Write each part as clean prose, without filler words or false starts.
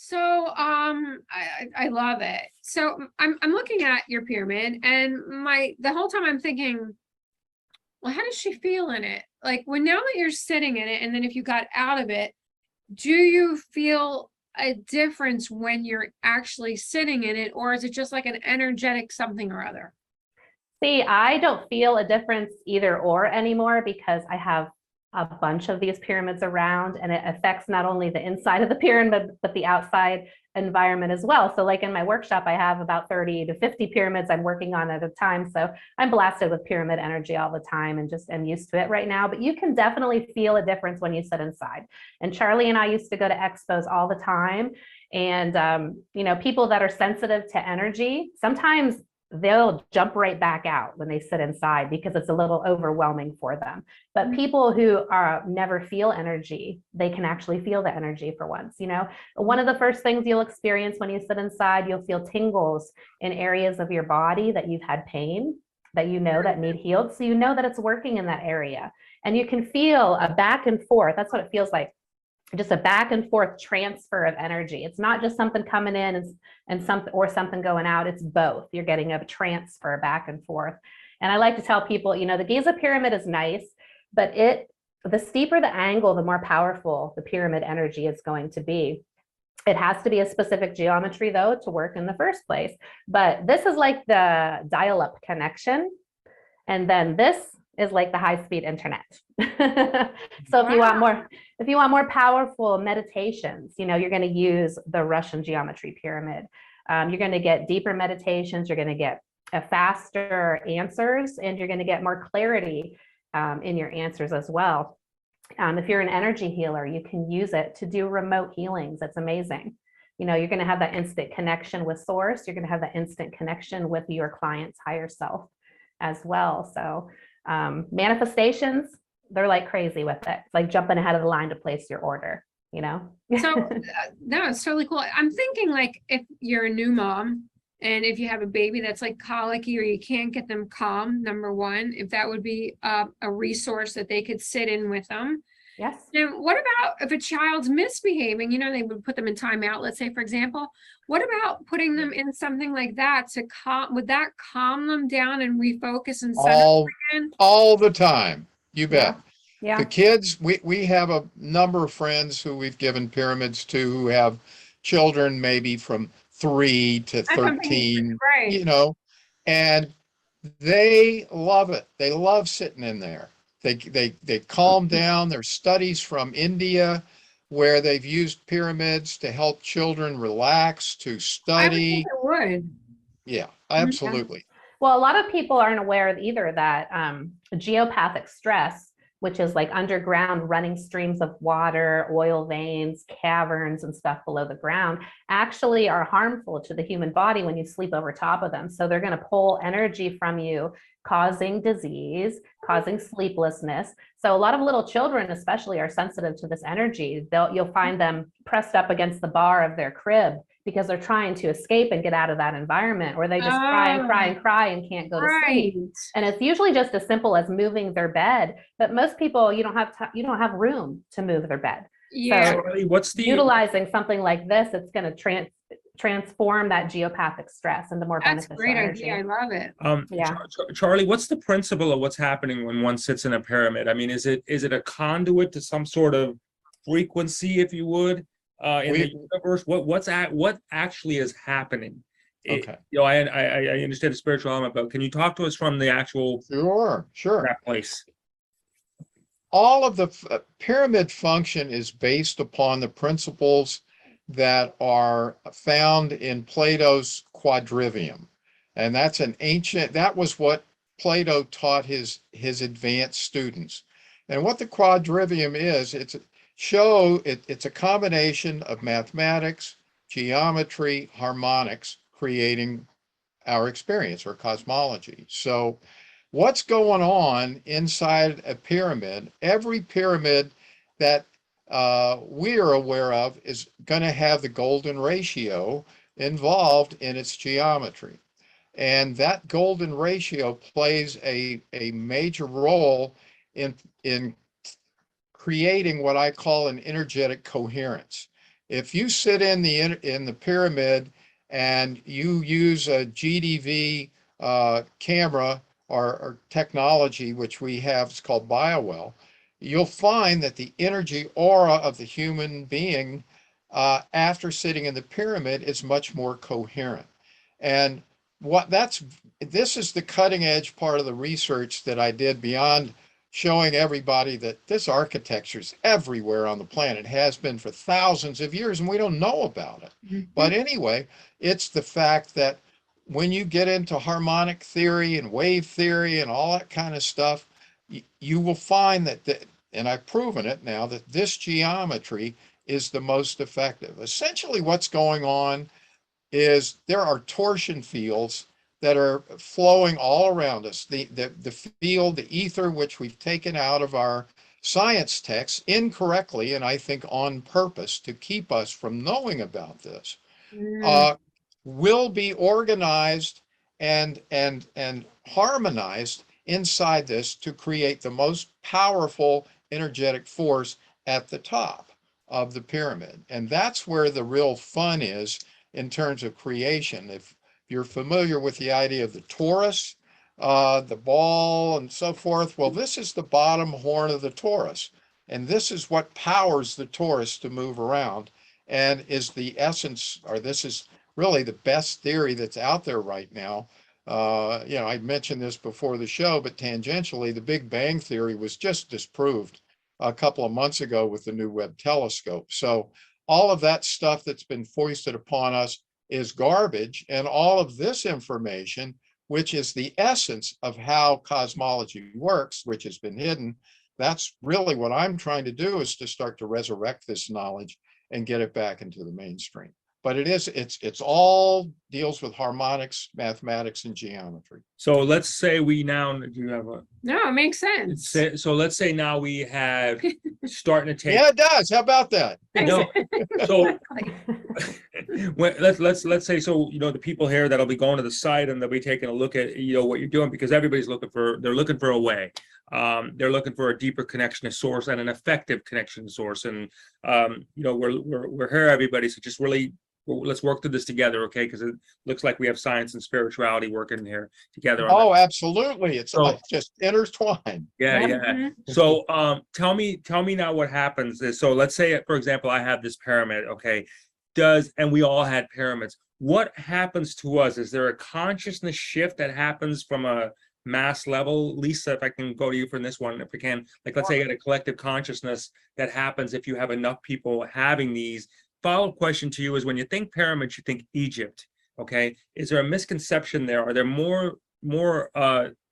So I love it. So I'm looking at your pyramid, and the whole time I'm thinking, well, how does she feel in it? Like, when now that you're sitting in it, and then if you got out of it, do you feel a difference when you're actually sitting in it, or is it just like an energetic something or other? See, I don't feel a difference either or anymore because I have a bunch of these pyramids around, and it affects not only the inside of the pyramid, but the outside environment as well. So like in my workshop, I have about 30 to 50 pyramids I'm working on at a time. So I'm blasted with pyramid energy all the time and just am used to it right now. But you can definitely feel a difference when you sit inside. And Charlie and I used to go to expos all the time. And, people that are sensitive to energy, sometimes they'll jump right back out when they sit inside because it's a little overwhelming for them. But people who never feel energy, they can actually feel the energy for once. One of the first things you'll experience when you sit inside, you'll feel tingles in areas of your body that you've had pain, that that need healed. So you know that it's working in that area. And you can feel a back and forth. That's what it feels like. Just a back and forth transfer of energy. It's not just something coming in and something going out. It's both. You're getting a transfer back and forth. And I like to tell people, the Giza pyramid is nice, but the steeper the angle, the more powerful the pyramid energy is going to be. It has to be a specific geometry though to work in the first place. But this is like the dial-up connection. And then this is like the high-speed internet. So if you want more powerful meditations, you're going to use the Russian geometry pyramid. You're going to get deeper meditations. You're going to get faster answers, and you're going to get more clarity in your answers as well. If you're an energy healer, you can use it to do remote healings. It's amazing. You're going to have that instant connection with source. You're going to have that instant connection with your client's higher self as well. So manifestations, they're like crazy with it. It's like jumping ahead of the line to place your order, So no, it's totally cool. I'm thinking, like, if you're a new mom and if you have a baby that's like colicky or you can't get them calm, number one, if that would be a resource that they could sit in with them. Yes. Now, what about if a child's misbehaving? They would put them in timeout, let's say, for example. What about putting them in something like that would that calm them down and refocus and center again? All the time. You bet. Yeah. The kids, we have a number of friends who we've given pyramids to who have children maybe from 3 to 13, right. And they love it. They love sitting in there. They calm down. There's studies from India where they've used pyramids to help children relax, to study. I would. Yeah, absolutely. Well, a lot of people aren't aware of either that geopathic stress, which is like underground running streams of water, oil veins, caverns, and stuff below the ground, actually are harmful to the human body when you sleep over top of them. So they're going to pull energy from you, causing disease, causing sleeplessness. So a lot of little children especially are sensitive to this energy. You'll find them pressed up against the bar of their crib because they're trying to escape and get out of that environment, or they just cry and cry and cry and can't go to sleep. And it's usually just as simple as moving their bed. But most people, you don't have room to move their bed. Yeah. So utilizing something like this, it's going to transform that geopathic stress into more beneficial energy. Idea. I love it. Charlie, what's the principle of what's happening when one sits in a pyramid? I mean, is it a conduit to some sort of frequency, if you would, in the universe? What actually is happening? Okay. I understand the spiritual element, but can you talk to us from the actual Sure. that place? All of the pyramid function is based upon the principles that are found in Plato's quadrivium. And that was what Plato taught his advanced students. And what the quadrivium is, it's a combination of mathematics, geometry, harmonics, creating our experience or cosmology. So what's going on inside a pyramid? Every pyramid that we are aware of is going to have the golden ratio involved in its geometry. And that golden ratio plays a major role in creating what I call an energetic coherence. If you sit in the pyramid and you use a GDV camera or technology, which we have, it's called BioWell, you'll find that the energy aura of the human being after sitting in the pyramid is much more coherent. And this is the cutting edge part of the research that I did beyond showing everybody that this architecture is everywhere on the planet, has been for thousands of years, and we don't know about it. Mhm. But anyway, it's the fact that when you get into harmonic theory and wave theory and all that kind of stuff, you will find that, and I've proven it now, that this geometry is the most effective. Essentially, what's going on is there are torsion fields that are flowing all around us. The field, the ether, which we've taken out of our science texts incorrectly, and I think on purpose to keep us from knowing about this, will be organized and harmonized inside this to create the most powerful energetic force at the top of the pyramid. And that's where the real fun is in terms of creation. If you're familiar with the idea of the torus, the ball and so forth, well, this is the bottom horn of the torus. And this is what powers the torus to move around and is the essence, or this is really the best theory that's out there right now. I mentioned this before the show, but tangentially, the Big Bang Theory was just disproved a couple of months ago with the new Webb telescope. So all of that stuff that's been foisted upon us is garbage. And all of this information, which is the essence of how cosmology works, which has been hidden, that's really what I'm trying to do, is to start to resurrect this knowledge and get it back into the mainstream. But it's all deals with harmonics, mathematics, and geometry. So let's say we now, do you have a, No, it makes sense. so let's say now we have starting to take. Yeah, it does. How about that? No, so Exactly. let's say, so the people here that'll be going to the site and they'll be taking a look at what you're doing, because everybody's looking for a way. They're looking for a deeper connection to source and an effective connection to source. And we're here, everybody, so just really let's work through this together, okay? Because it looks like we have science and spirituality working here together. Oh, absolutely. It's So- just intertwined. Yeah, Yep. yeah. So tell me now what happens is, so let's say, for example, I have this pyramid, okay? And we all had pyramids. What happens to us? Is there a consciousness shift that happens from a mass level? Lisa, if I can go to you for this one, if we can, like, let's say you got a collective consciousness that happens if you have enough people having these. Follow-up question to you is, when you think pyramids, you think Egypt, okay? Is there a misconception there? Are there more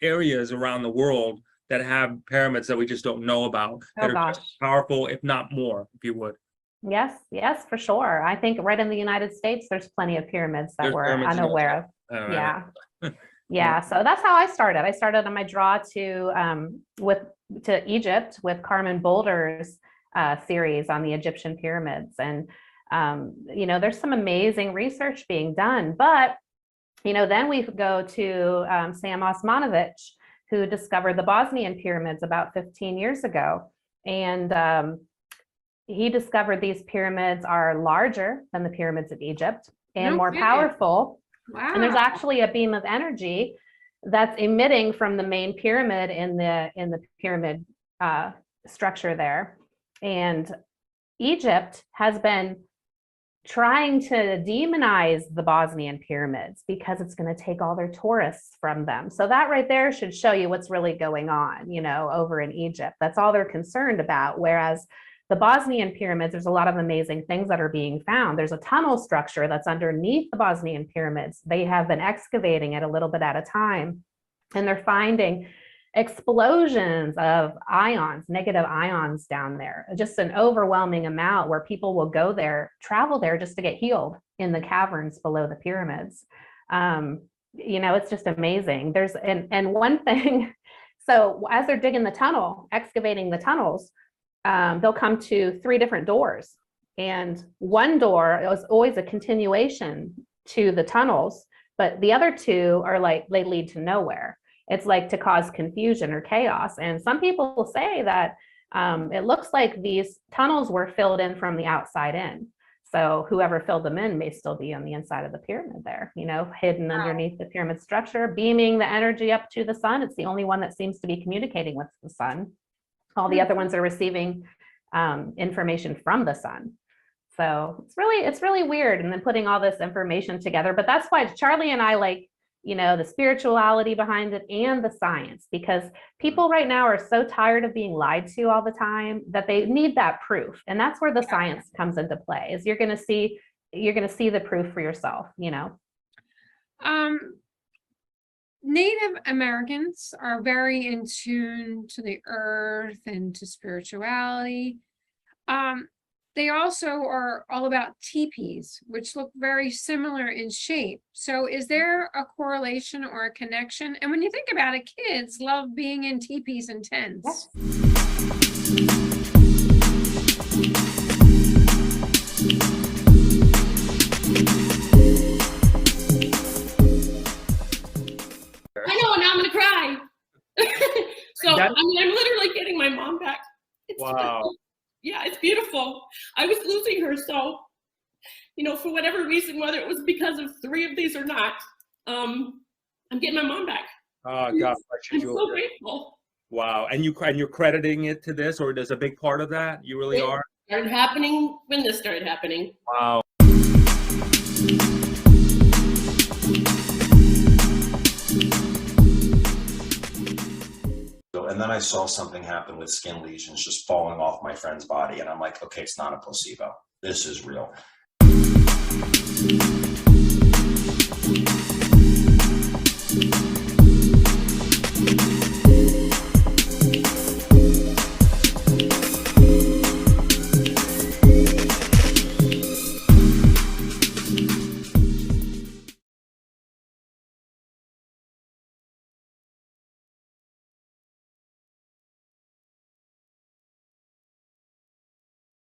areas around the world that have pyramids that we just don't know about, that are just as powerful, if not more, if you would? Yes, for sure. I think right in the United States, there's plenty of pyramids that There's we're pyramids in unaware of. Right. Yeah. Yeah. So that's how I started. I started on my draw to Egypt with Carmen Boulder's series on the Egyptian pyramids. And, there's some amazing research being done, but, then we go to Sam Osmanovich, who discovered the Bosnian pyramids about 15 years ago. And he discovered these pyramids are larger than the pyramids of Egypt and more Okay. powerful. Wow. And there's actually a beam of energy that's emitting from the main pyramid in the pyramid structure there. And Egypt has been trying to demonize the Bosnian pyramids because it's going to take all their tourists from them. So that right there should show you what's really going on, over in Egypt. That's all they're concerned about. Whereas the Bosnian pyramids, there's a lot of amazing things that are being found. There's a tunnel structure that's underneath the Bosnian pyramids. They have been excavating it a little bit at a time, and they're finding explosions of ions, negative ions down there, just an overwhelming amount, where people will go there, travel there just to get healed in the caverns below the pyramids. It's just amazing. There's, and one thing, so as they're digging the tunnel, excavating the tunnels, they'll come to 3 different doors, and one door is always a continuation to the tunnels, but the other 2 are like, they lead to nowhere. It's like to cause confusion or chaos. And some people will say that it looks like these tunnels were filled in from the outside in. So whoever filled them in may still be on the inside of the pyramid there, you know, hidden underneath the pyramid structure, beaming the energy up to the sun. It's the only one that seems to be communicating with the sun. All the other ones are receiving information from the sun. So it's really weird. And then putting all this information together, but that's why Charlie and I like, you know, the spirituality behind it and the science, because people right now are so tired of being lied to all the time that they need that proof. And that's where the science comes into play, is you're going to see the proof for yourself, you know. Native Americans are very in tune to the earth and to spirituality. They also are all about teepees, which look very similar in shape. So is there a correlation or a connection? And when you think about it, kids love being in teepees and tents. I know, now I'm gonna cry. So I mean, I'm literally getting my mom back. It's Wow. yeah, it's beautiful. I was losing her, so, you know, for whatever reason, whether it was because of 3 of these or not, I'm getting my mom back. Oh, God bless you, I'm so Julia. grateful. Wow. And you're crediting it to this, or there's a big part of that? You really are? Started happening when this started happening. Wow. And then I saw something happen with skin lesions just falling off my friend's body. And I'm like, okay, it's not a placebo. This is real.